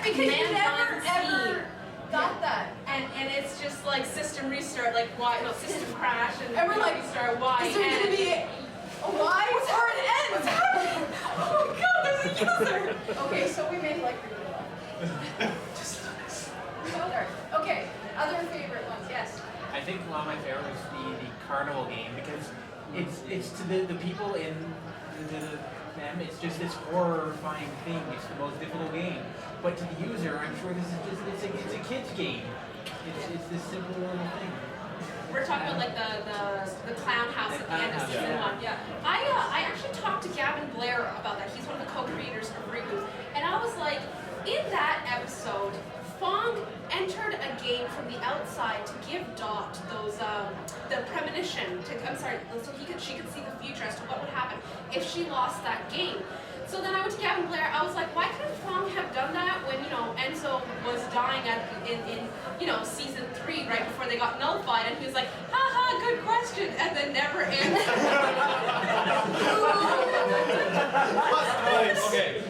because you never man-blind ever got that. And it's just like system restart, like why? No, system crash, and we're like, restart. Why? Is there going to be a Y or an N? What's happening? Oh my God, there's a user. Okay, so we made like. Okay, other favorite ones, yes. I think one of my favorites is the carnival game because it's to the people in them, it's just this horrifying thing. It's the most difficult game. But to the user, I'm sure this is just it's a kid's game. It's this simple little thing. We're talking about like the clown house at the end of season 1. Yeah. I actually talked to Gavin Blair about that. He's one of the co-creators of Reboot, and I was like, in that episode, Fong entered a game from the outside to give Dot those the premonition. So she could see the future as to what would happen if she lost that game. So then I went to Gavin Blair. I was like, why couldn't Fong have done that when Enzo was dying in season 3 right before they got nullified? And he was like, haha, good question, and then never answered. Okay.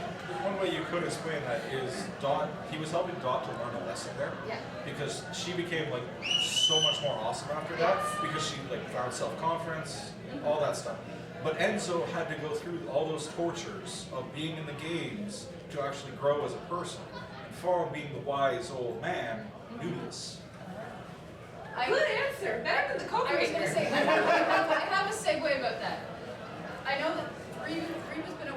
One way you could explain that is Dot, he was helping Dot to learn a lesson there. Yeah. Because she became like so much more awesome after that because she like found self-confidence, all that stuff. But Enzo had to go through all those tortures of being in the games to actually grow as a person. And Fong, being the wise old man, knew this. Good answer. Better than the co-creator. I was going to say, I have a segue about that. I know that Reboot's been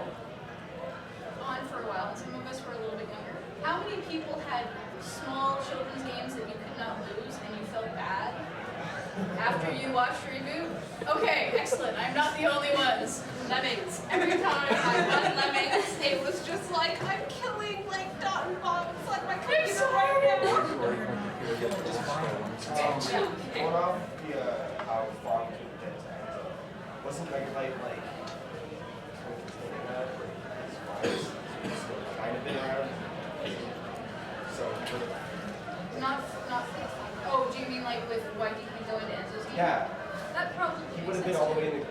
on for a while, and some of us were a little bit younger. How many people had small children's games that you could not lose and you felt bad after you watched Reboot? Okay, excellent. I'm not the only ones. Lemmings. Every time I won Lemmings, it was just like, I'm killing like Dot and Bob. It's like my computer right now. Going off how Fong did it, wasn't Megabyte like kind of been around? So Not oh, do you mean like with why did he go into Enzo's game? yeah, That probably he makes would have sense been all the too. way in the.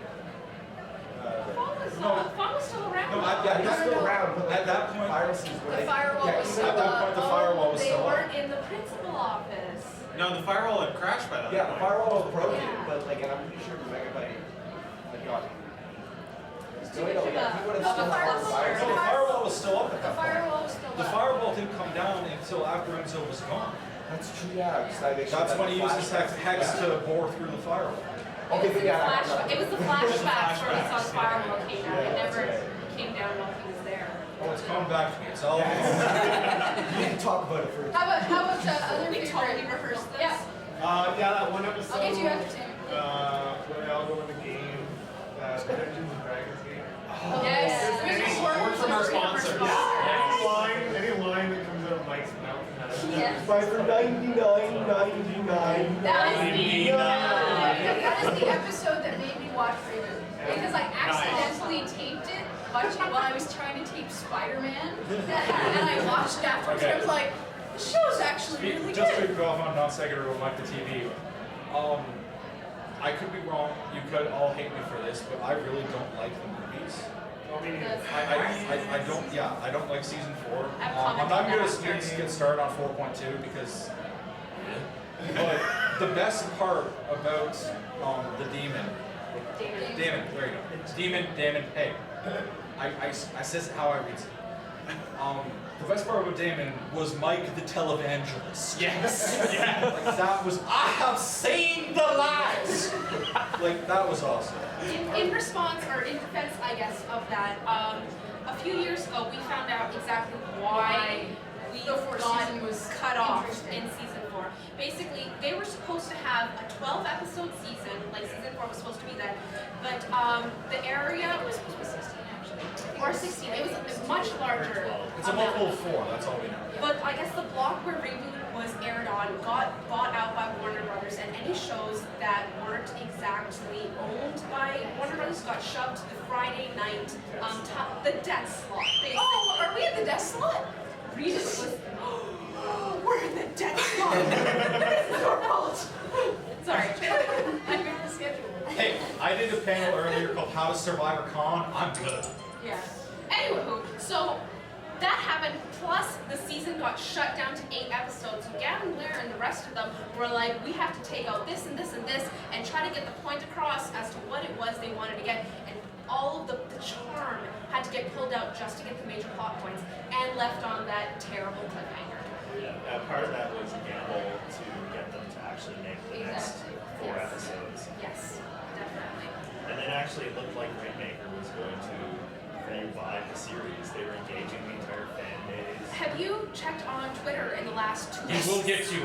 Fong was still around. No, Yeah, he's still no. around, but At that point, viruses were The like, firewall yeah, was even still at that point, the firewall was They still up. weren't in the principal office. No, the firewall had crashed by that Yeah, the point. firewall was broken, Yeah. but like, and I'm pretty sure Megabyte got. Too much of He would have no, still the had firewall- the So the firewall was still up at The that point. firewall was still The up. firewall didn't come down until after Enzo was gone. That's true, yeah. That's when he uses hex to bore through the firewall. Okay, but yeah, It was the flashbacks where he saw the flashbacks. firewall came down. Yeah, It that's never right. came down while he was there. Oh, it's coming back to me. It's all. You didn't talk about it first. How about other We favorite? totally rehearsed this. Yeah, Yeah, that one episode. I'll get you after Sam. Where they all go in the game, the Dungeons and Dragons game. Yes. Any Word from our sponsor. Any line that comes out of Mike's mouth. Yes. Buy for $99.99. That is the episode that made me watch Reboot. Because I accidentally taped it while I was trying to tape Spider-Man. And I watched it afterwards and I was like, the show's actually really Just good. to go off on non-sequitur with Mike the TV. I could be wrong. You could all hate me for this, but I really don't like the movies. I don't. Yeah, I don't like season 4. I'm not going to get started on 4.2 because. But the best part about the demon. Damon, there you go. Damon, hey. I says how I read it. The best part about Damon was Mike the televangelist. Yes. Yeah. Like that was, I have saved the lives! Like that was awesome. In response, or in defense, I guess, of that, a few years ago, we found out exactly why we The fourth got season was cut off interesting. in season 4. Basically, they were supposed to have a 12-episode season, like season 4 was supposed to be that, but the area was supposed to be 16 actually, or 16. It was much larger. It's a multiple of 4, that's all we know. But I guess the block where Reboot was aired on got bought out by Warner Brothers, and any shows that weren't exactly owned by Warner Brothers got shoved to the Friday night, the death slot. Basically. Oh, are we in the death slot? Reboot was, we're in the death slot. This is our fault. Sorry. I'm going to schedule. Hey, I did a panel earlier called How to Survive a Con. I'm good. Yeah. Anywho, so that happened, plus the season got shut down to 8 episodes. So Gavin Blair and the rest of them were like, we have to take out this and this and this and try to get the point across as to what it was they wanted to get. And all of the charm had to get pulled out just to get the major plot points and left on that terrible cliffhanger. Yeah, part of that was a gamble to get them to actually make the next 4 episodes. Yes, definitely. And then actually it looked like Rainmaker was going to revive the series. They were engaging the entire fan base. Have you checked on Twitter in the last 2 weeks? We'll get to.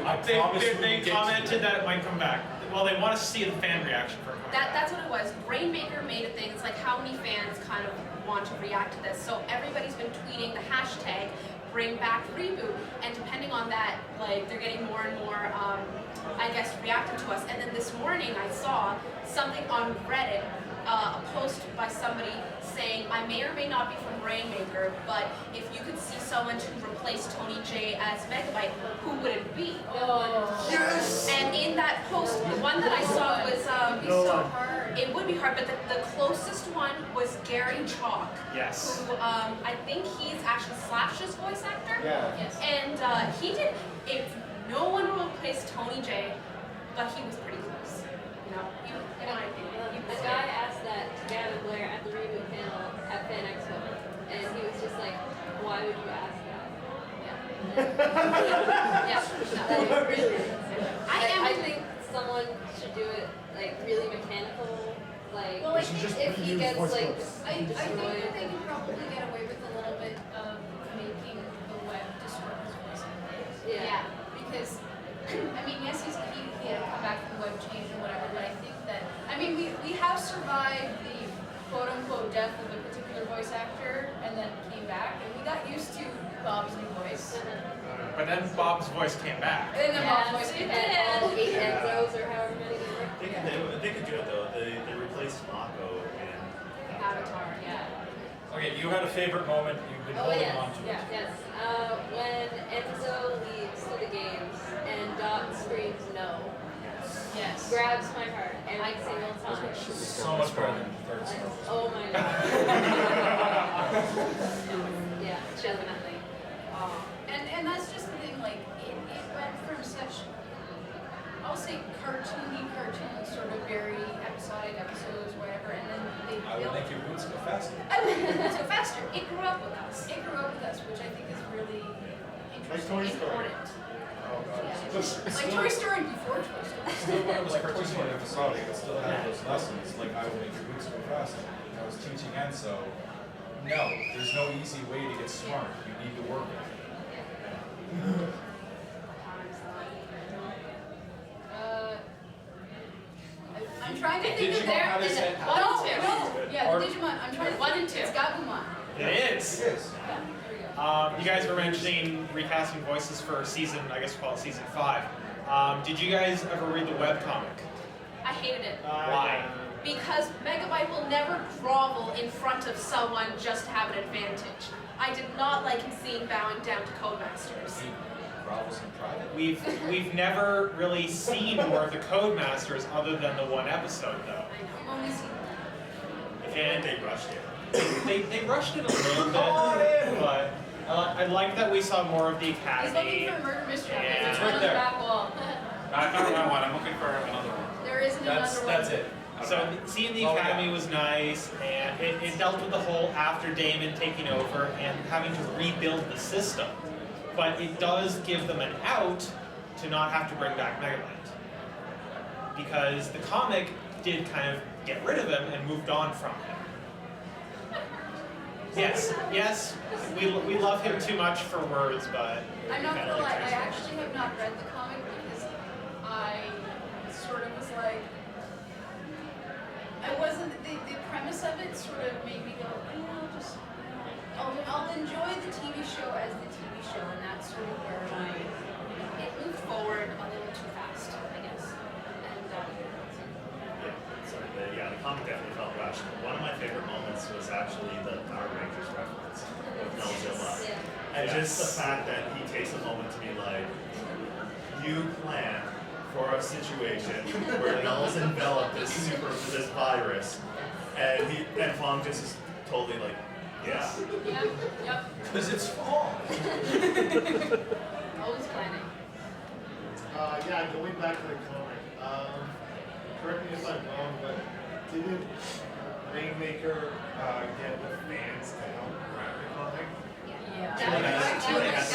They commented that it might come back. Well, they want to see the fan reaction for it coming back. That's what it was. Rainmaker made a thing. It's like how many fans kind of want to react to this. So everybody's been tweeting the hashtag bring back reboot, and depending on that, like they're getting more and more, I guess, reacting to us. And then this morning I saw something on Reddit, a post by somebody saying, I may or may not be from Rainmaker, but if you could see someone to replace Tony J as Megabyte, who would it be? Yes! And in that post, the one that I saw was, it would be hard, but the closest one was Gary Chalk. Yes. Who, I think he's actually Slash's voice actor. Yeah. Yes. And he did, if no one will replace Tony J, but he was pretty close. You know, in my opinion. A guy asked that to Gavin Blair at the Reboot panel at Fan Expo, and he was just like, why would you ask that? Yeah, really. I think someone should do it like really mechanical, like Well, I should think just if he reuse gets voice like clips. I think destroyed. that they can probably get away with a little bit of making the web distort his voice. Yeah. Because, I mean, yes, he had to come back from the web change and whatever, but I think that, I mean, we have survived the quote-unquote death of a particular voice actor and then came back, and we got used to Bob's new voice. But then Bob's voice came back. And then Bob's voice came And back. all 8 Enzos or however many they were. They could do it though. They replaced Mako in Avatar, yeah. Okay, you had a favorite moment. You've been holding yes, on to it. yes. When Enzo leaves to the games and Dot screams no, Yes. grabs my heart every single time. So much better than the third Like, song. oh my god. Yeah, definitely. And that's just the thing, like, it went from such, I'll say cartoony, sort of very episodic episodes, whatever, and then they I would built. make your boots go faster. I would make it so faster. It grew up with us. It grew up with us, which I think is really interesting, Toy Story. important. Oh god. Yeah. Like Toy Story before Toy Story. Still one of those cartoon episodes that still had those lessons, like I will make your boots go faster. I was teaching Enzo, no, there's no easy way to get smart. You need to work it. I'm trying to think of Digimon their. had a set No, One and two. no, yeah, Or- the Digimon. I'm trying to. 1 and 2. It's Gabumon. It is. It is. Yeah, there we go. You guys were mentioning recasting voices for season, I guess we'll call it season 5. Did you guys ever read the webcomic? I hated it. Why? Because Megabyte will never grovel in front of someone just to have an advantage. I did not like him seeing bowing down to Codemasters. He grovels in private. We've never really seen more of the Codemasters other than the one episode though. We've only seen And they rushed it. they rushed it a little bit, but I like that we saw more of the He's Academy. looking for a murder mystery. Yeah. It's It's on right the there. back wall. I found one. I'm looking for another one. There isn't another one. That's it. So seeing the Oh, Academy yeah. was nice, and it dealt with the whole after Damon taking over and having to rebuild the system. But it does give them an out to not have to bring back Megabyte. Because the comic did kind of get rid of him and moved on from him. Yes, we love him too much for words, but I'm not kinda gonna lie, like I actually have not read the comic because I sort of was like, I wasn't, the premise of it sort of made me go, I'll enjoy the TV show as the TV show, and that's sort of where It moved forward a little too fast, I guess. And The comic definitely felt rushed. One of my favorite moments was actually the Power Rangers reference with Melzilla. Yeah. And just the fact that he takes a moment to be like, you planned for a situation where Null's enveloped this virus, and Fong just is totally like, Yeah. Yep. Because it's fall. Always planning. Yeah, going back to the comic. Correct me if I'm wrong, but didn't Rainmaker get the fans to help write the comic? Yeah. That was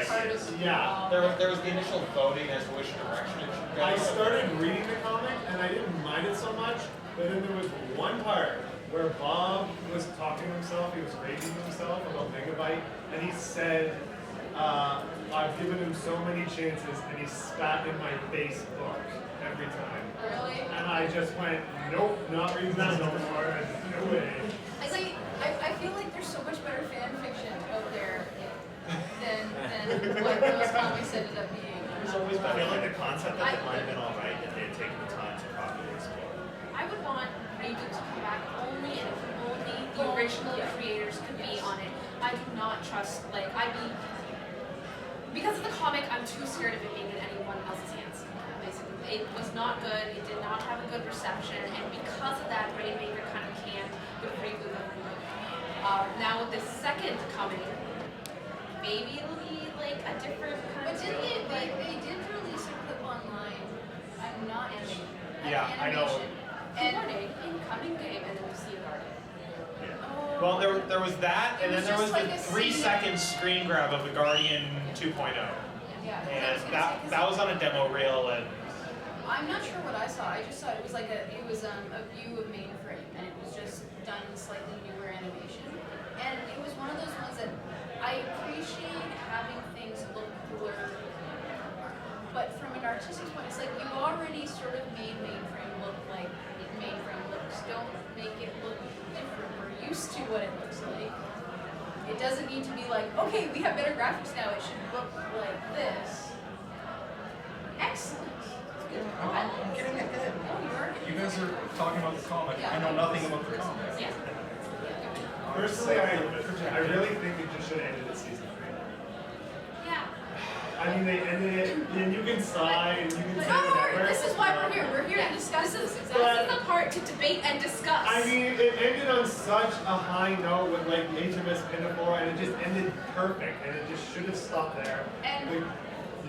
Part of the Yeah. There was the initial voting as to which direction it should go. I started reading the comic and I didn't mind it so much, but then there was one part where Bob was talking to himself, he was rating himself about Megabyte, and he said, I've given him so many chances and he spat in my face book every time. Really? And I just went, nope, not reading that no more, and no way. I feel like there's so much better fan fiction out there than what those comics ended up being. I feel like the concept of it might have been alright if they had taken the time to properly explore it. I would want Reboot to come back only and only the original creators could be on it. I do not trust, like, because of the comic, I'm too scared of it being in anyone else's hands. Basically, it was not good. It did not have a good reception, and because of that, Rainmaker kind of canned the Reboot. Now with this second coming, maybe it'll be like a different kind But of didn't they did release a clip online? I'm not animation. Yeah, I know. warning, incoming game, and then you see a garden. Yeah. Well, there was that, and It then was there was just the like a 3-second screen grab of the Guardian 2.0. Yeah. And that was on a demo reel, and I'm not sure what I saw. I just saw it was like a view of mainframe, and it was just done in slightly newer animation. And it was one of those ones that I appreciate having things look cooler, but from an artistic point, it's like you already sort of made mainframe look like mainframe looks. Don't make it look different. We're used to what it looks like. It doesn't need to be like, okay, we have better graphics now. It should look like this. Excellent. I'm getting ahead. Oh, you are getting You guys are talking about the comic. I know nothing about the comic. Yeah. Personally, I really think it just should have ended at season 3. Yeah. I mean, they ended it, and you can sigh, and you can say No, whatever. this is why we're here. We're here to discuss this. This is the part to debate and discuss. I mean, it ended on such a high note with like HMS Pinafore, and it just ended perfect, and it just should have stopped there. And Like,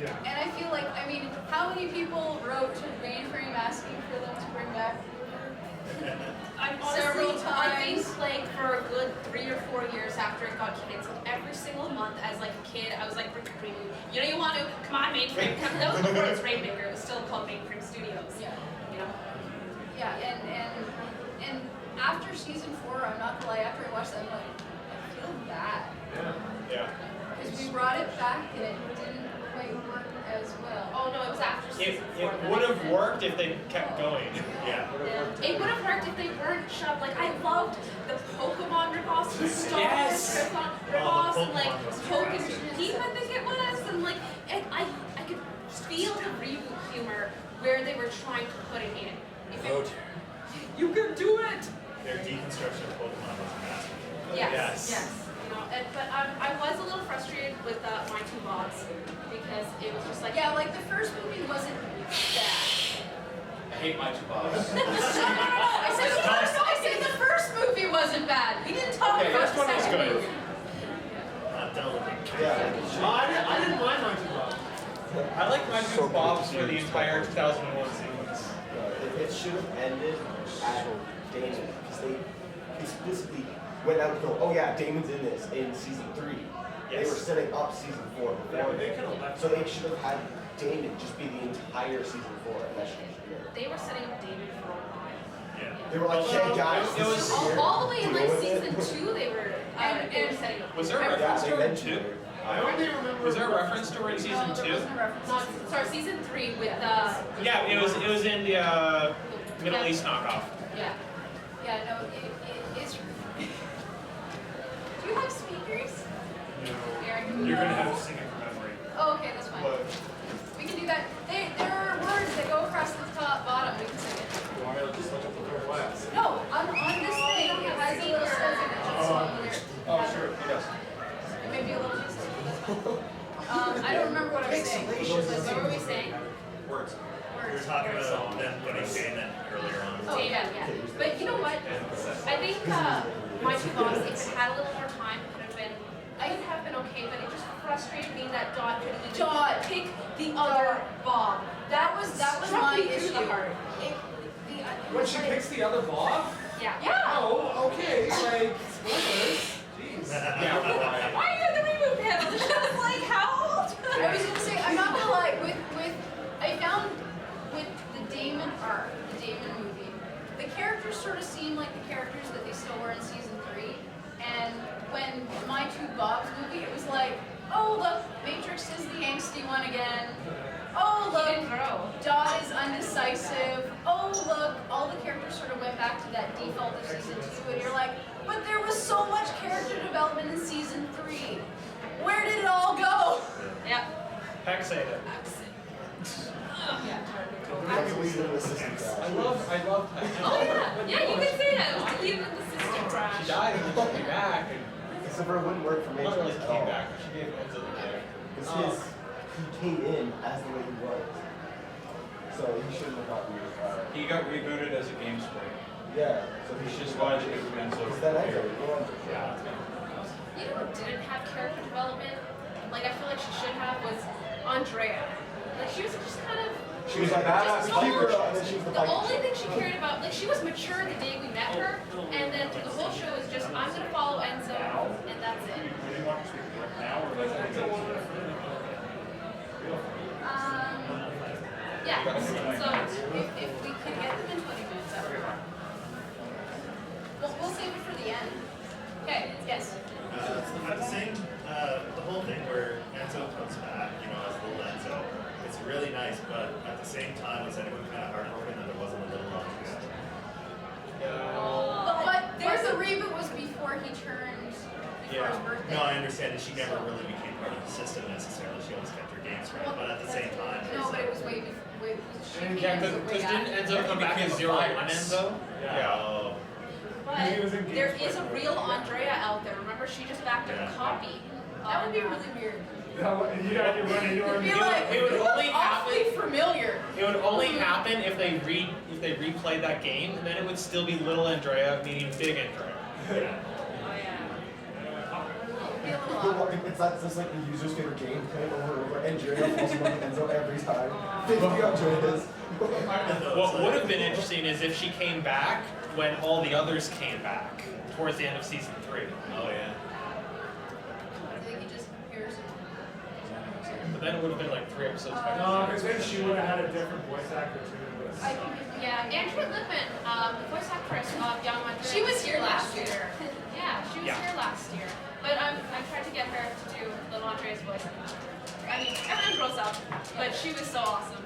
yeah. and I feel like, I mean, how many people wrote to Mainframe asking for them to bring back I've several honestly, I've been times? playing for a good 3 or 4 years after it got canceled. Every single month as like a kid, I was like, you know you want to, come on Mainframe, come. That was before it was Rainmaker, it was still called Mainframe Studios. Yeah. You know? Yeah, and after season 4, I'm not gonna lie, after I watched that, I'm like, I feel bad. yeah. Because we brought it back and it didn't quite work as well. Oh no, it was after season 4. It would have worked if they kept going. Yeah. It would have worked if they weren't shoved. Like I loved the Pokemon ripoffs, the Star Wars Yes. ripoffs, and like Pokemon was Pokemon fantastic. Deep, I think it was, and like I could feel the reboot humor where they were trying to put it in. If it, you can do it. Their deconstruction of Pokemon was masterful. Yes. You know, but I was a little frustrated with my 2 Bobs because it was just like Yeah, like the first movie wasn't bad. I hate my 2 Bobs. No. I said the first movie wasn't bad. We didn't talk Okay, about first the one was second good. movie. Not delving. I didn't mind my 2 Bobs. I like my 2 Bobs for the entire 2001 sequence. It should have ended at Damon, because they explicitly went out and go, oh yeah, Damon's in this in season 3. They Yes. were setting up season 4 before. Yeah, but they could have left. So they should have had Damon just be the entire season 4, and that should have been it. they were setting up David for a while. Yeah. They were like, hey guys, It was- this is here. All the way in Deal like with it." season 2, they were setting up. Was there a Yeah, reference they to it mentioned too? it. I only remember. Was there a reference to it in season No, there 2? wasn't a reference. Not, sorry, season 3 with Yeah, it was in the Middle East knockoff. Yeah. Yeah, no, it's... Do you have speakers? Eric? You're gonna have to sing it from memory. Oh, okay, that's fine. But We can do that. There are words that go across the top, bottom. We can sing it. you want me to just look up the whole class? No, on this thing, it has a little slogan that should song lyrics. Oh, sure, yes. It may be a little music. I don't remember what I was saying. what were we saying? Words. We were talking about them putting Damon earlier on. Oh, yeah. Yeah. But you know what? I think My Two Bobs, if it had a little more time, it could have been okay, but it just frustrated me that Dot couldn't even pick the other Bob. That was Struck my me through issue. the heart. When she picks the other Bob? Yeah. Oh, okay. Like, spoilers. Jeez. Why are you at the reboot panel? The show's like how old? I was gonna say, I'm not gonna lie, I found with the Damon arc, the Damon movie, the characters sort of seem like the characters that they still were in season 3. And when My Two Bobs movie, it was like, oh look, Matrix is the angsty one again. Oh He didn't look, grow. Dot is undecisive. Oh look, all the characters sort of went back to that default of season 2, and you're like, but there was so much character development in season 3. Where did it all go? Yep. Hexate it. I love that. Oh yeah. Yeah, you can say that. It was deleted in the system crash. She died and then she came back. And Except for it wouldn't work for me. not really came back, but she gave Enzo the day. Because he came in as the way he was. So he shouldn't have gotten rebooted. He got rebooted as a game spring. Yeah. So he He's should just have wanted to gotten get Enzo Is that Enzo? prepared. Go on. Yeah. You know who didn't have character development? Like I feel like she should have was Andrea. Like she was just kind of. She was like, badass Just hero, and then she was the The fight. only thing she cared about, like she was mature the day we met her, and then through the whole show is just I'm gonna follow Enzo, and that's it. You didn't want to speak now or like Yeah. So If we could get them in 20 minutes, that would be fine. We'll save it for the end. Okay, yes. I'm saying the whole thing where Enzo comes back, you know, as little Enzo, it's really nice, but at the same time, was anyone kind of heartbroken that there wasn't a little Andrea? But the reboot was before he turned, before his birthday. No, I understand that she never really became part of the system necessarily. She always kept her games right, but at the same time, No, but it was way before. Yeah, because didn't Enzo come back as 0-1 Enzo? Oh, But He was in there games is a like real Andrea out there. Remember, she just backed up Yeah. a copy. That would be really weird. You had to run into It'd be her. like, it would you look only awfully happen- familiar. It would only happen if they replayed that game, and then it would still be little Andrea meeting big Andrea. Oh yeah. It'd be a little awkward. It's not just like the user's favorite game, playing over and over, and Andrea falls in love with Enzo every time. 50 Andreas. What would have been interesting is if she came back when all the others came back towards the end of season 3. oh yeah. I think he just compares it. But then it would have been like 3 episodes back. No, because then she would have had a different voice actor too. I think Yeah, Andrea Lippman, the voice actress of Young Andrea. She was here last year. Yeah, she was Yeah. here last year. But I tried to get her to do little Andrea's voice. I mean, everyone grows up, but she was so awesome.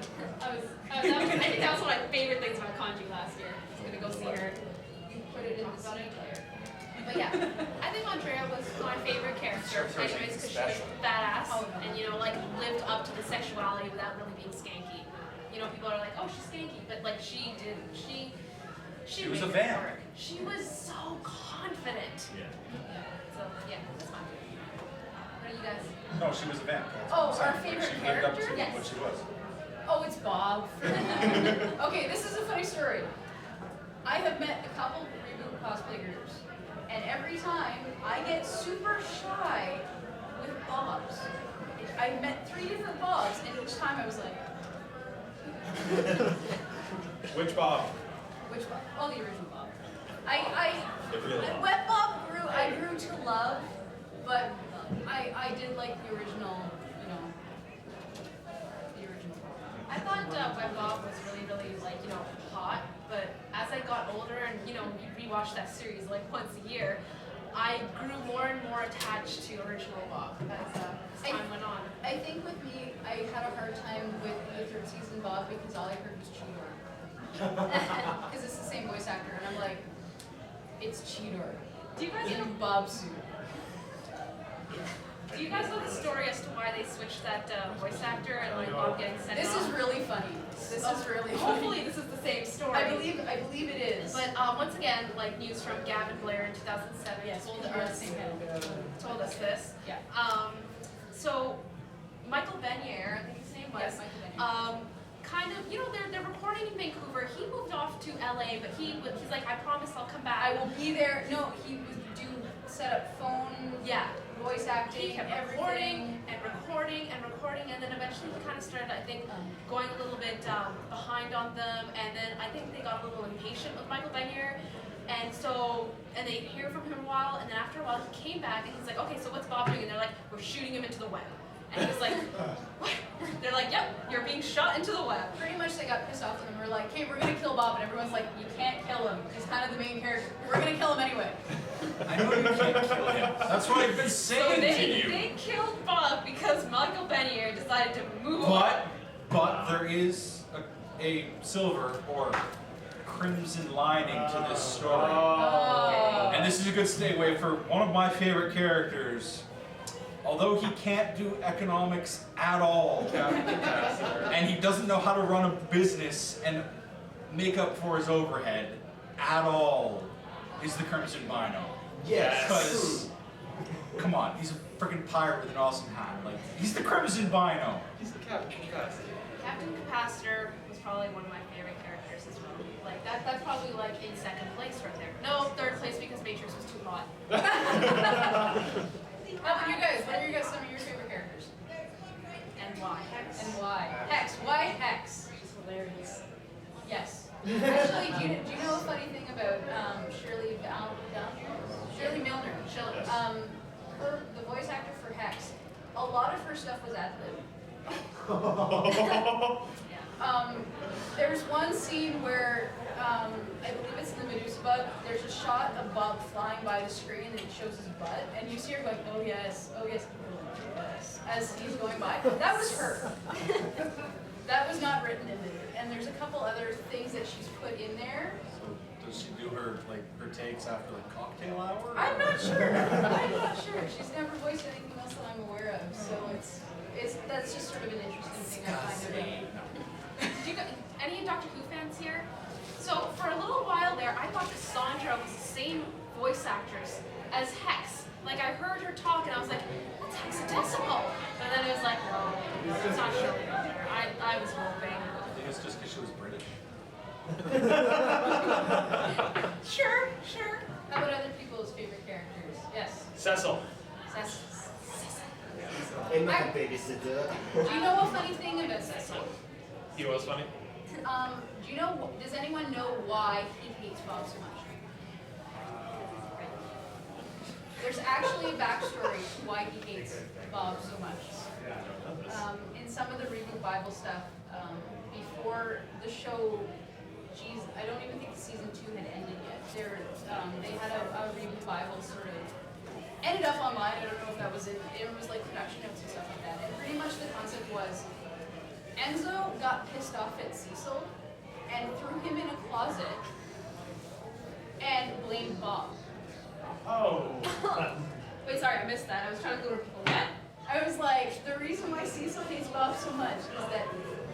I think that was one of my favorite things about Kanji last year. I was gonna go see her. put it in the Talk about it. player. But yeah, I think Andrea was my favorite character, anyways, because she was badass and like lived up to the sexuality without really being skanky. You know, people are like, oh, she's skanky, but like she didn't. She was made a it vamp. work. She was so confident. Yeah. So yeah, that's my favorite. What are you guys? No, she was a vamp. Oh, our Like, favorite she lived up to character? Yes. what she was. Oh, it's Bob. Okay, this is a funny story. I have met a couple Reboot cosplay groups, and every time I get super shy with Bobs. I met 3 different Bobs, and each time I was like, Which Bob? which Bob? Oh, the original Bob. The real Bob. Wet Bob I grew to love, but I did like the original, the original Bob. I thought Web Bob was really, really hot, but as I got older and we rewatched that series like once a year, I grew more and more attached to original Bob as time went on. I think with me, I had a hard time with the 3rd season Bob because all I heard was Cheetor. Because it's the same voice actor, and I'm like, it's Cheetor Do you guys know? in Bob suit. Do you guys know the story as to why they switched that voice actor and Bob getting sent This off? is really funny. This is really funny. Hopefully this is the same story. I believe it is. But once again, news from Gavin Blair in 2007 yes, told we're on the us same panel. this. Yeah. So Michael Benier, I think his name was, Yes, Michael Benier. kind of you know, they're recording in Vancouver. He moved off to LA, but he's like, I promise I'll come back. I will be there. No, he was set up phone, voice acting, He kept recording and recording and recording, and then eventually he kind of started, I think, going a little bit behind on them, and then I think they got a little impatient with Michael Benier, and they hear from him a while, and then after a while he came back, and he's like, okay, so what's Bob doing? And they're like, we're shooting him into the web. And he's like, what? They're like, yep, you're being shot into the web. Pretty much they got pissed off with him. We're like, hey, we're gonna kill Bob, and everyone's like, you can't kill him. He's kind of the main character. We're gonna kill him anyway. I know you can't kill him. That's what I've been saying to you. They killed Bob because Michael Benier decided to move on. But there is a silver or crimson lining to this story. Oh. And this is a good segue for one of my favorite characters. Although he can't do economics at all, and he doesn't know how to run a business and make up for his overhead at all, is the Crimson Bino. Yes. Because, come on, he's a freaking pirate with an awesome hat. Like, he's the Crimson Bino. He's the Captain Capacitor. Captain Capacitor was probably one of my favorite characters as well. Like that's probably like in second place right there. No, third place because Matrix was too hot. How about you guys? What are some of your favorite characters? And why? Hex. And why? Hex. Why Hex? It's hilarious. Yes. Actually, do you know a funny thing about Shirley Milner? The voice actor for Hex. A lot of her stuff was ad-lib. There's one scene where I believe it's in the Medusa bug. There's a shot of Bob flying by the screen and it shows his butt, and you see her going, oh yes, yes, as he's going by. That was her. That was not written in there. And there's a couple other things that she's put in there. So does she do her takes after cocktail hour? I'm not sure. I'm not sure. She's never voiced anything else that I'm aware of. So that's just sort of an interesting thing I find about it. Any Doctor Who fans here? So for a little while there, I thought Cassandra was the same voice actress as Hex. Like I heard her talk and I was like, that's hexadecimal. But then it was like, no, it's not Shirley Milner. I was hoping. I think it's just because she was British. Sure. How about other people's favorite characters? Yes. Cecil. And not the babysitter. Do you know a funny thing about Cecil? He was funny. Does anyone know why he hates Bob so much? There's actually a backstory to why he hates Bob so much. In some of the Reboot Bible stuff, before the show, I don't even think season 2 had ended yet. They had a Reboot Bible sort of ended up online. I don't know if that was it. It was like production notes and stuff like that. And pretty much the concept was Enzo got pissed off at Cecil and threw him in a closet and blamed Bob. Oh. Wait, sorry, I missed that. I was trying to go to people. What? I was like, the reason why Cecil hates Bob so much is that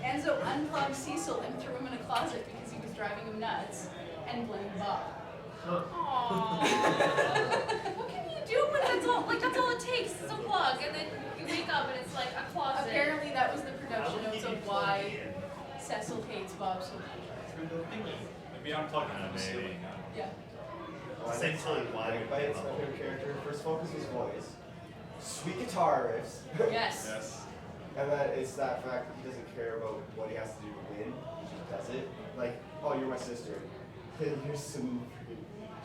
Enzo unplugged Cecil and threw him in a closet because he was driving him nuts and blamed Bob. Aww. What can you do when that's all it takes is a plug, and then you wake up and it's like a closet. Apparently that was the production notes of why Cecil hates Bob so much. Maybe I'm plugging on the Maybe. ceiling. Yeah. Essentially, why Mike Bites, my favorite character. First focus his voice. Sweet guitar riffs. Yes. Yes. And then it's that fact that he doesn't care about what he has to do to win. He just does it. Like, oh, you're my sister. Here's some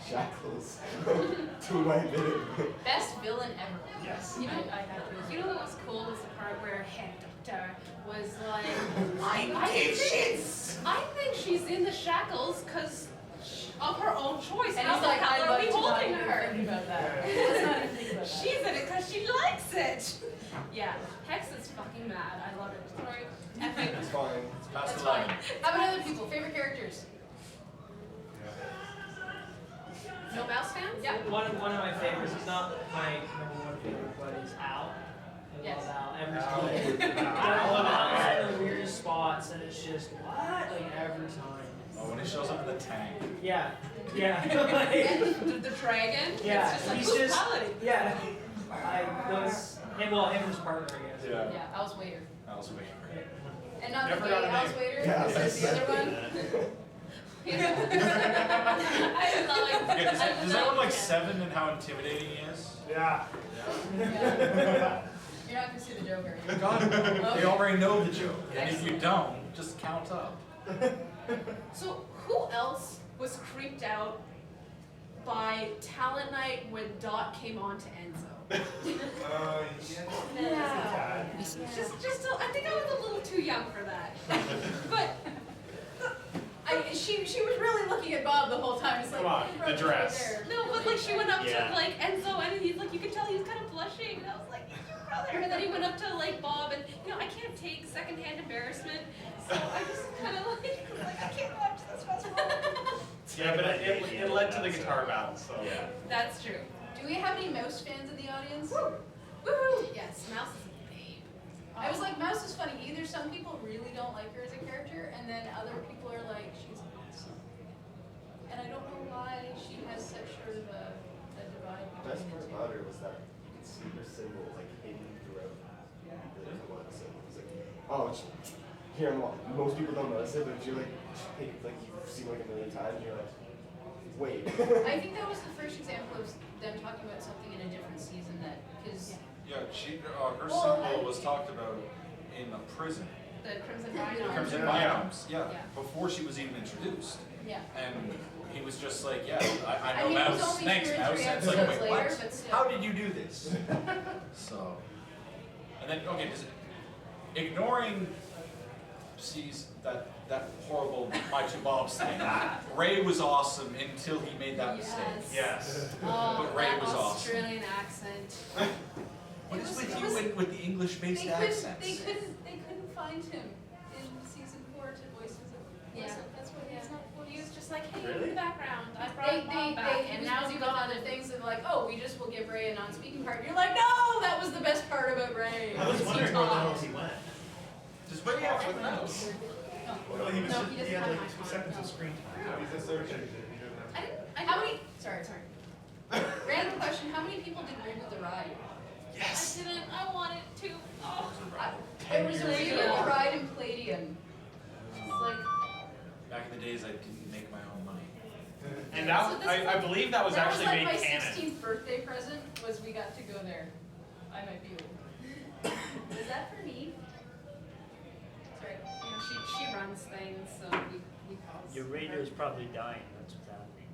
shackles to my bit. Best villain ever. Yes. You know what was cool was the part where Head Doctor was like, I think she's in the shackles because of her own choice. And How he's the like, hell I'd are like we to not holding even her? think about that. Let's not even think about that. She's in it because she likes it. Yeah, Hex is fucking mad. I love it. Sorry. Epic. It's fine. It's past That's 11. fine. How about other people? Favorite characters? No Mouse fans? Yeah. One of my favorites, he's not my #1 favorite, but is Al. I Yes. love Al every time. I love Al in the weirdest spots, and it's just, what? Like, every time. Oh, when he shows up in the tank. Yeah. Like, The dragon? yeah. It's just like He's just, brutality. yeah. Him and his partner, I guess. Yeah. Yeah, Al's Waiter. Miles away. And not Never the got gay a house name. waiter, Yeah. this is the other one. I thought like. Okay, does anyone like Seven and how intimidating he is? Yeah. Yeah. You're not gonna see the Joker. God, Okay. they already know the joke. And if you Excellent. don't, just count up. So who else was creeped out by talent night when Dot came on to Enzo? Yeah. Just I think I was a little too young for that. But She was really looking at Bob the whole time. It's like, Come on, "Hey, the brother, dress." right there." no, but like she went up Yeah. to like Enzo and he's like, you could tell he was kind of blushing, and I was like, your brother. And then he went up to like Bob, and I can't take secondhand embarrassment, so I just kind of like was like, I can't watch this festival. Yeah, but it led to the guitar battle, so. Yeah. That's true. Do we have any Mouse fans in the audience? Woohoo! Yes, Mouse is a babe. I was like, Mouse is funny. Either some people really don't like her as a character, and then other people are like, she's awesome. And I don't know why she has such sort of a divide. The best part about her was that you could see her symbol like hidden throughout the couple episodes. It was like, oh, it's here on the wall. Most people don't notice it, but if you're like, you've seen it like a million times, and you're like, wait. I think that was the first example of them talking about something in a different season that, because Yeah, her Well, symbol was talked about in a prison. The Crimson Rhino. Crimson Yeah. Biomes, yeah, Yeah. before she was even introduced. yeah. And he was just like, yeah, I I know mean, it was Mouse. only Thanks, 2 or Mouse. 3 And it's like, episodes wait, later, what? but still. How did you do this? So, and then, okay, ignoring that horrible My Two Bobs thing, Ray was awesome until he made that mistake. Yes. Oh, But Ray that was awesome. Australian accent. What It is was- with it you was- with the English-based They accents? couldn't find him in season 4 to voice his. Yeah. That's what Yeah. he's not. He was just like, hey, Really? in the background, I brought They Bob back, and now he he's got gone. other things and like, oh, we just will give Ray a non-speaking part. You're like, no, that was the best part about Ray. I was He wondering where the hell talked. he went. Does Ray have with Mouse? Well, he was No, just, he he doesn't had have like my 2 phone, seconds no. of screen time. He's a surgeon. He doesn't have. I didn't. How many? Sorry. Random question. How many people did Reboot the Ride? I didn't. I wanted to. Oh. There was a Reboot the Ride in Palladium. It's like, Back in the days, I didn't make my own money. And So this I believe that was actually like made my canon. 16th birthday present was we got to go there. I might be old. Is that for me? Sorry. She runs things, so we pause. Your radio's probably dying, that's what's happening.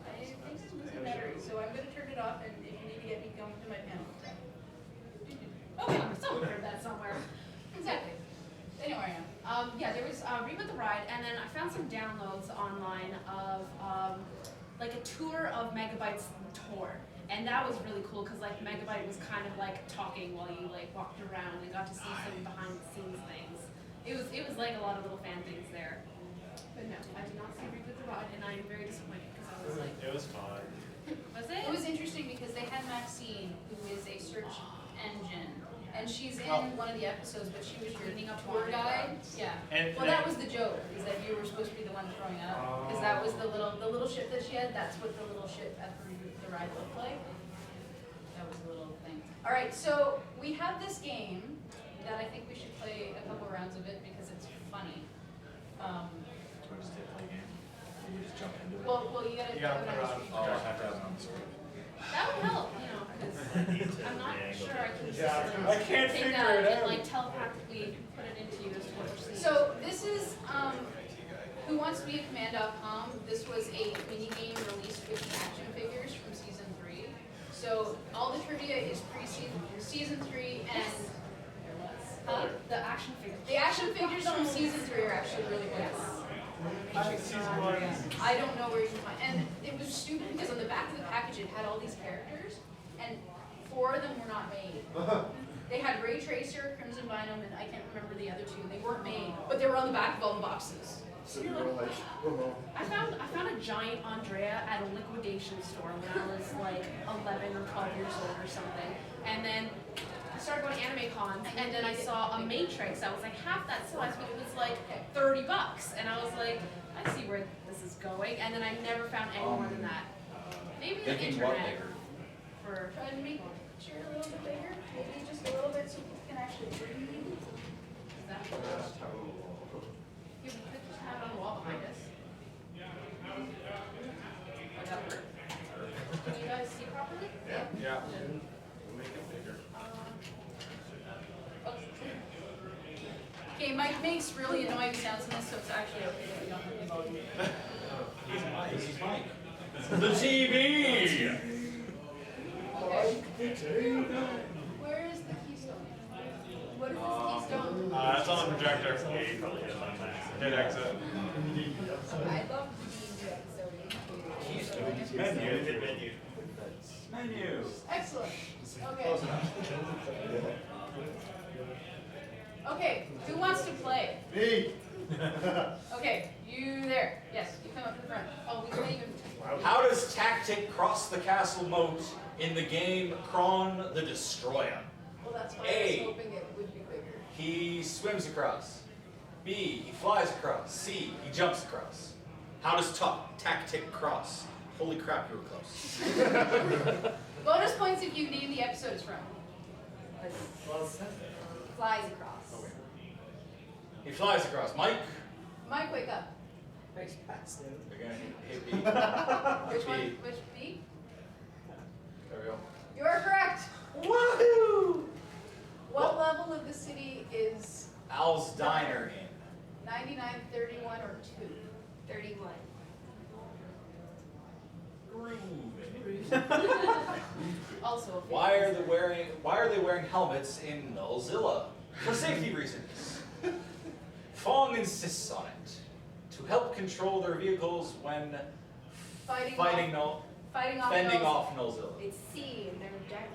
I think it's losing battery, so I'm gonna turn it off, and if you need to get me going to my panel. Okay, someone heard that somewhere. Exactly. They know where I am. Yeah, there was Reboot the Ride, and then I found some downloads online of like a tour of Megabyte's tour, and that was really cool because like Megabyte was kind of like talking while you like walked around and got to see some behind the scenes things. It was like a lot of little fan things there. But no, I did not see Reboot the Ride, and I am very disappointed because I was like, It was fun. was It it? was interesting because they had Maxine, who is a search engine, and she's in Well- one of the episodes, but she was your Cleaning up tour water. guide. Yeah. And Well, that was the joke, is that you were supposed to be the one throwing up, because that was the little ship that she had. That's what the little ship at the ride looked like. That was the little thing. All right, so we have this game that I think we should play a couple rounds of it because it's funny. Do I just hit play game? Or we just jump into it? Well, you gotta. You gotta have it put it on on. the screen. Oh, I have to have it on the screen. That would help, because I'm not sure I can just Yeah, like, I can't take figure that it and out. like telepathically put it into you as to what you're seeing. So this is Who Wants to Be a Command.com. This was a mini game released with the action figures from season 3. So all the trivia is season 3 and The action figures. the action figures from season 3 are actually really good. I don't know where you can find, and it was stupid because on the back of the package it had all these characters, and 4 of them were not made. They had Ray Tracer, Crimson Venom, and I can't remember the other 2. They weren't made, but they were on the back of all the boxes. So you were like, oh. I found a giant Andrea at a liquidation store when I was like 11 or 12 years old or something, and then I started going to anime cons, and then I saw a Matrix that was like half that size, but it was like $30, and I was like, I see where this is going, and then I never found any more than that. Maybe the Thinking what internet bigger? for Try to make sure a little bit bigger, maybe just a little bit so people can can actually read. Is that you can put the tab on the wall behind us. Oh, that worked. Can you guys see properly? Yeah. We'll make it bigger. Okay, Mike makes really annoying sounds in this, so it's actually okay that we don't have the volume. This is Mike. The TV! Okay. Where is the keystone? What is this keystone? It's on the projector. Yeah, you probably hit it on accident. Hit exit. I love the episode. Menu. Hit menu. Menu. Excellent. Okay. Okay, who wants to play? Me. Okay, you there. Yes, you come up to the front. Oh, we can't even. How does Tactic cross the castle moat in the game Kron the Destroyer? Well, that's why I A. was hoping it would be bigger. He swims across. B. He flies across. C. He jumps across. How does Tactic cross? Holy crap, you were close. Bonus points if you name the episode it's from. Flies across. He flies across. Mike? Mike, wake up. They're gonna hit B. Which one? B. Which B? There we go. You are correct. Woohoo! What level of the city is Al's Diner in. 99, 31, or 2? 31. Also a Why are they wearing helmets in Nullzilla? For safety reasons. Fong insists on it. To help control their vehicles when fighting fending off off Nullzilla. It's C, and they're jacked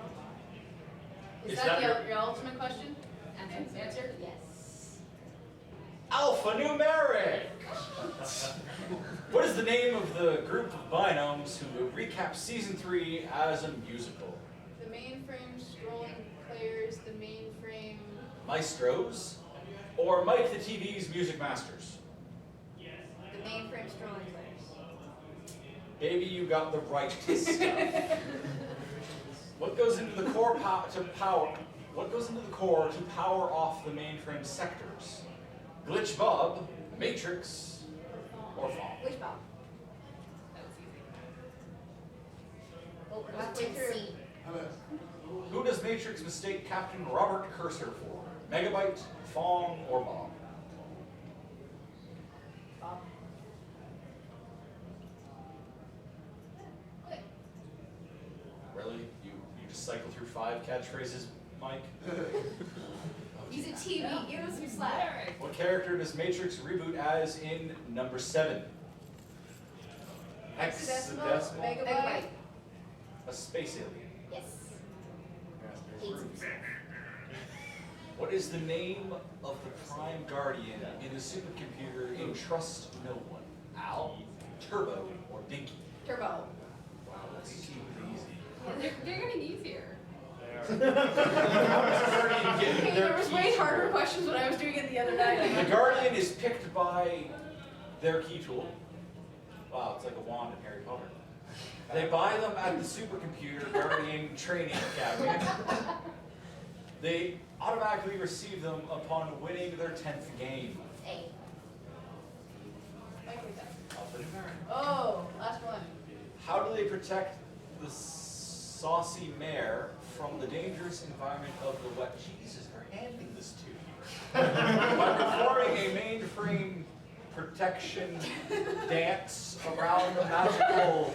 Is Is that that your ultimate question? Answer? Yes. Alphanumeric! What is the name of the group of binomes who recap season 3 as a musical? The mainframe strolling players, the mainframe. Maestros? Or Mike the TV's music masters? The mainframe strolling players. Baby, you got the right stuff. What goes into the core What goes into the core to power off the mainframe sectors? Glitch Bob, Matrix, or Fong? Which Bob? That was easy. Oh, we're Let's about wait to through. C. Who does Matrix mistake Captain Robert Cursor for? Megabyte, Fong, or Bob? Bob. Really? You just cycle through 5 catchphrases, Mike? He's a TV. Give him some slack. What character does Matrix reboot as in number 7? Hexadecimal, megabyte. A space alien. Yes. Hates himself. What is the name of the Prime Guardian in the supercomputer in Trust No One? Al, Turbo, or Dinky? Turbo. Wow, that's super easy. They're getting easier. How does the Guardian get Hey, their there was key way tool? harder questions when I was doing it the other night. The Guardian is picked by their key tool. Wow, it's like a wand in Harry Potter. They buy them at the supercomputer Guardian Training Academy. They automatically receive them upon winning their 10th game. A. Oh, last one. How do they protect the saucy mare from the dangerous environment of the wet? Jesus, they're handing this to you. By performing a mainframe protection dance around the magical.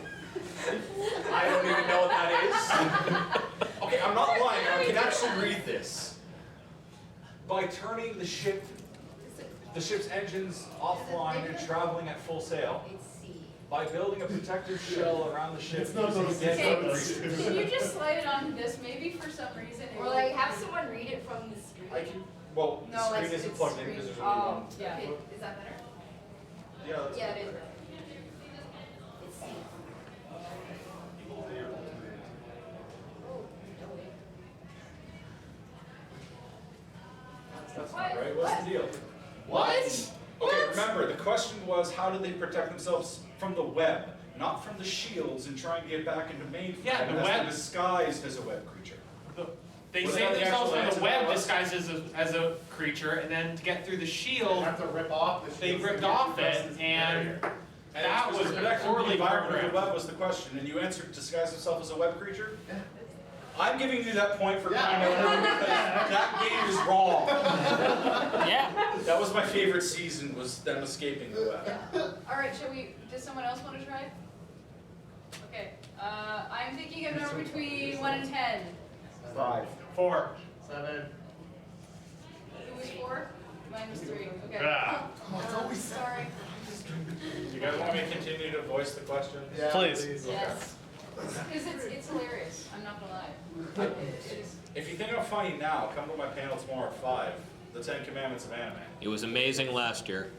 I don't even know what that is. Okay, I'm not lying. I can actually read this. By turning the ship's engines offline and traveling at full sail. It's C. By building a protective shell around the ship It's not using those dead things. creatures. Can you just slide it onto this? Maybe for some reason. it Or will- like have someone read it from the screen. I can. Well, the No, screen it's- isn't it's plugged in screen. because there's only Oh, one. Yeah. okay. Is that better? Yeah, that's Yeah, good. it is. It's C. That's not right. What's the deal? What? Okay, remember, the question was how do they protect themselves from the web, not from the shields and trying to get back into mainframe. Yeah, the that's web- been disguised as a web creature. They Was save that the themselves actual from answer the web that was? disguised as a creature, and then to get through the They shield, have to rip off the they shield ripped to get off through it, this and barrier. And that it was protecting poorly the environment of the programmed. web was the question, and you answered disguise himself as a web creature? I'm giving you that point for Yeah. being over because that game is wrong. Yeah. That was my favorite season, was them escaping the web. All right, does someone else want to try? Okay, I'm thinking of a number between 1 and 10. 5. 4. 7. Who was 4? Mine was 3, okay. Ah. Sorry. You guys want me to continue to voice the questions? Yeah, Please. Yes. Because it's hilarious, I'm not gonna lie. It is. If you think I'm funny now, come to my panel tomorrow at 5. The 10 Commandments of Anime. It was amazing last year.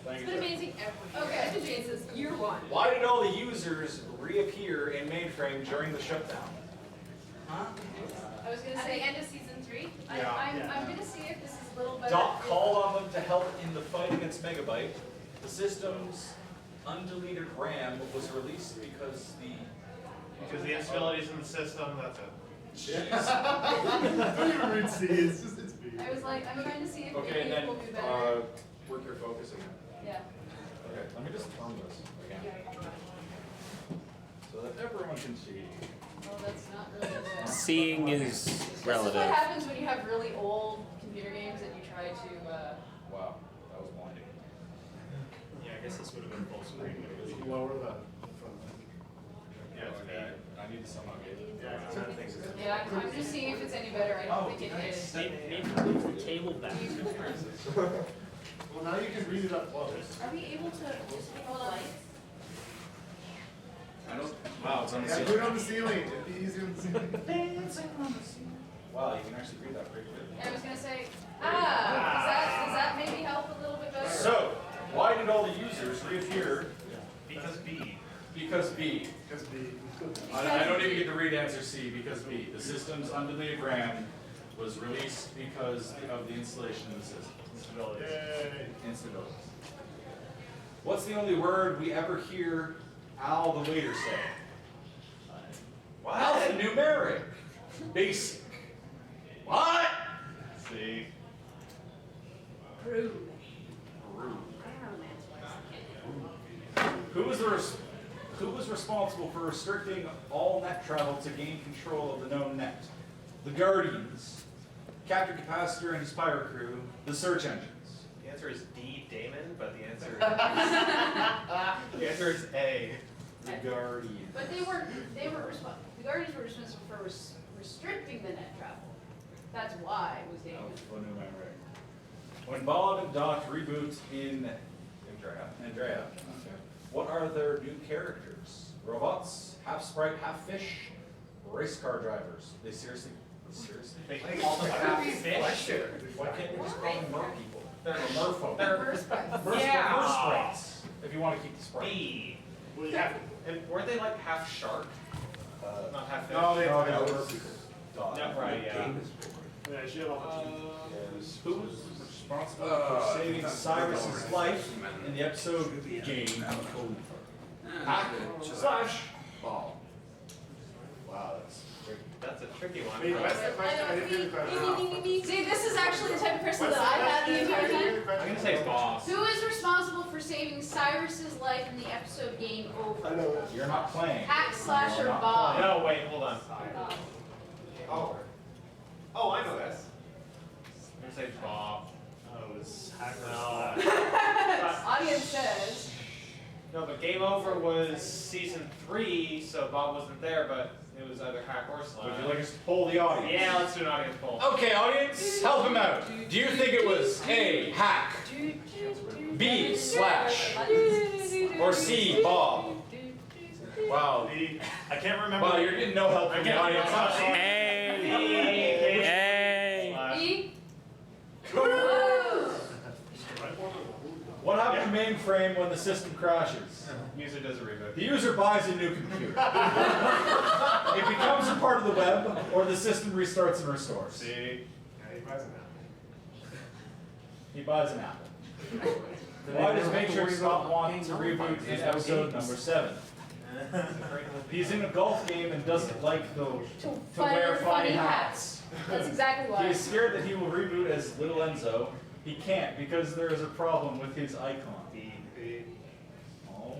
Thank It's you. been amazing every Okay. year. It's been amazing since year 1. Why did all the users reappear in mainframe during the shutdown? I was gonna At the say, end of season 3, I'm gonna see if this is a little better. Doc called on them to help in the fight against Megabyte. The system's undeleted RAM was released because the Because the instabilities in the system, that's it. Don't even read C, it's just, it's B. I was like, I'm trying to see if Okay, maybe and it then will be better. work your focus again. Yeah. Okay, let me just turn this again. So that everyone can see. Well, that's not really good. Seeing is This is relative. what happens when you have really old computer games and you try to, Wow, that was blinding. Yeah, I guess this would have been full screen. But it was, Lower the front. yeah, it's Okay, I need to somehow get it. Yeah, it's not things. yeah, I'm just seeing if it's any better. I don't think it is. Need to move the table back. Well, now you can read it up close. are we able to just hold on? I don't. Wow, it's on the Yeah, ceiling. put it on the ceiling, it'd be easier on the ceiling. Wow, you can actually read that pretty good. And I was gonna say, does that maybe help a little bit better? So, why did all the users reappear? Because B. Because B. Because B. I don't even get to read answer C, because B. The system's undeleted RAM was released because of the installation of the system. Yay. Instabilities. What's the only word we ever hear Al the waiter say? Alphanumeric. Basic. What? see. Rude. Who was responsible for restricting all net travel to gain control of the known net? The Guardians, Captain Capacitor and his pirate crew, the search engines. The answer is D, Damon, but the answer the answer is A. The Guardians. But the Guardians were responsible for restricting the net travel. That's why it was dangerous. Alphanumeric. When Bob and Doc reboot in Andrea, what are their new characters? Robots, half sprite, half fish, race car drivers. They seriously? They call them half fish. Why can't you just call them mer people? They're merfolk. They're sprites. Mer sprites. If you want to keep the sprite. B. Well, you have, and weren't they like half shark? Not half fish? No, they No, don't. they were Dog. Yeah, right, yeah. Yeah, she had all the cheese. Who's responsible for saving Cyrus's life in the episode game? Hack slash ball. Wow, That's a tricky one. Wait, what's the question? I didn't hear the question. See, this is actually the type of person What's that the I had the question? I entire didn't hear time. the question. I'm gonna say boss. Who is responsible for saving Cyrus's life in the episode Game Over? I know. You're not playing. Hack, slash, or You're not Bob? No, wait, hold on. Oh. Oh, I know this. I'm gonna say Bob. Oh, it was hacker No. Audience says. No, but Game Over was season 3, so Bob wasn't there, but it was either hack or slash. Would you like us to poll the audience? Yeah, let's do an audience poll. Okay, audience, help him out. Do you think it was A, hack, B, slash, or C, Bob? Wow. I can't remember. Wow, you're getting no help from the audience. E? What happened to mainframe when the system crashes? User does a reboot. The user buys a new computer. It becomes a part of the web, or the system restarts and restores. See? Yeah, he buys it now. He buys an apple. Why does Matrix not want to reboot in episode number 7? He's in a golf game and doesn't like to wear funny hats. That's exactly why. He's scared that he will reboot as Little Enzo. He can't because there is a problem with his icon. Oh.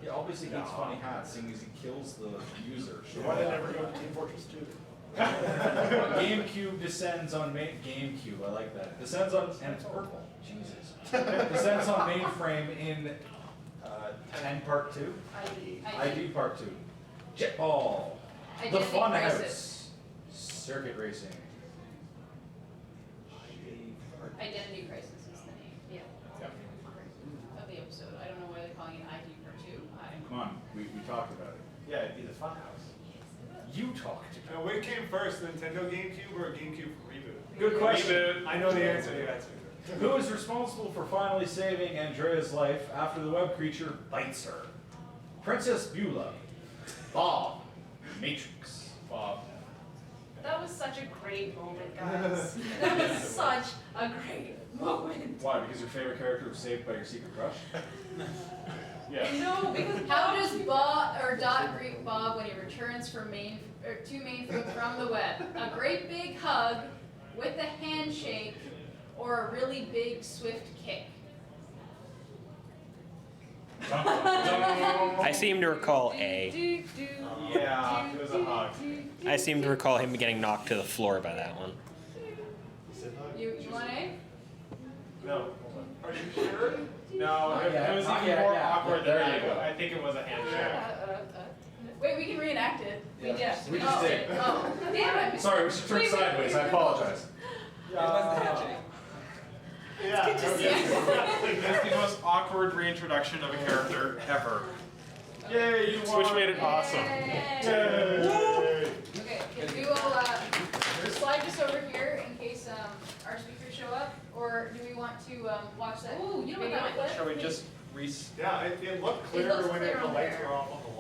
He obviously hates funny hats, seeing as he kills the user. Why did I never go to Team Fortress 2? GameCube descends on GameCube, I like that. Descends on, and it's purple. Jesus. Descends on mainframe in 10 Part 2? ID Part 2. Jetball. The Fun House. Circuit Racing. Identity Crisis is the name. Yeah. Of the episode. I don't know why they're calling it ID Part 2. Come on, we talked about it. Yeah, it'd be the Fun House. You talked about Now, what came first, Nintendo GameCube or GameCube Reboot? Good question. Reboot. I know the answer. Who is responsible for finally saving Andrea's life after the web creature bites her? Princess Beulah. Bob. Matrix. Bob. That was such a great moment, guys. That was such a great moment. Why? Because your favorite character was saved by your secret crush? Yeah. No, because How does Bob or Dot greet Bob when he returns from to mainframe from the web? A great big hug with a handshake or a really big swift kick? I seem to recall A. Yeah, it was a hug. I seem to recall him getting knocked to the floor by that one. You want A? No. Are you sure? No, Not it yet, was not even yet, more yeah. awkward There than you that. go. I think it was a handshake. Wait, we can reenact it. Yeah. We just. We just did. Oh, damn it. Sorry, we should turn sideways. I apologize. It was the handshake. Yeah. It's the most awkward reintroduction of a character ever. Yay, you won. Which made it awesome. Okay, we will slide this over here in case our speakers show up, or do we want to watch that? Ooh, you know what video that clip? Shall we just Yeah, it looked It clearer looks when clear the on lights there. were off on the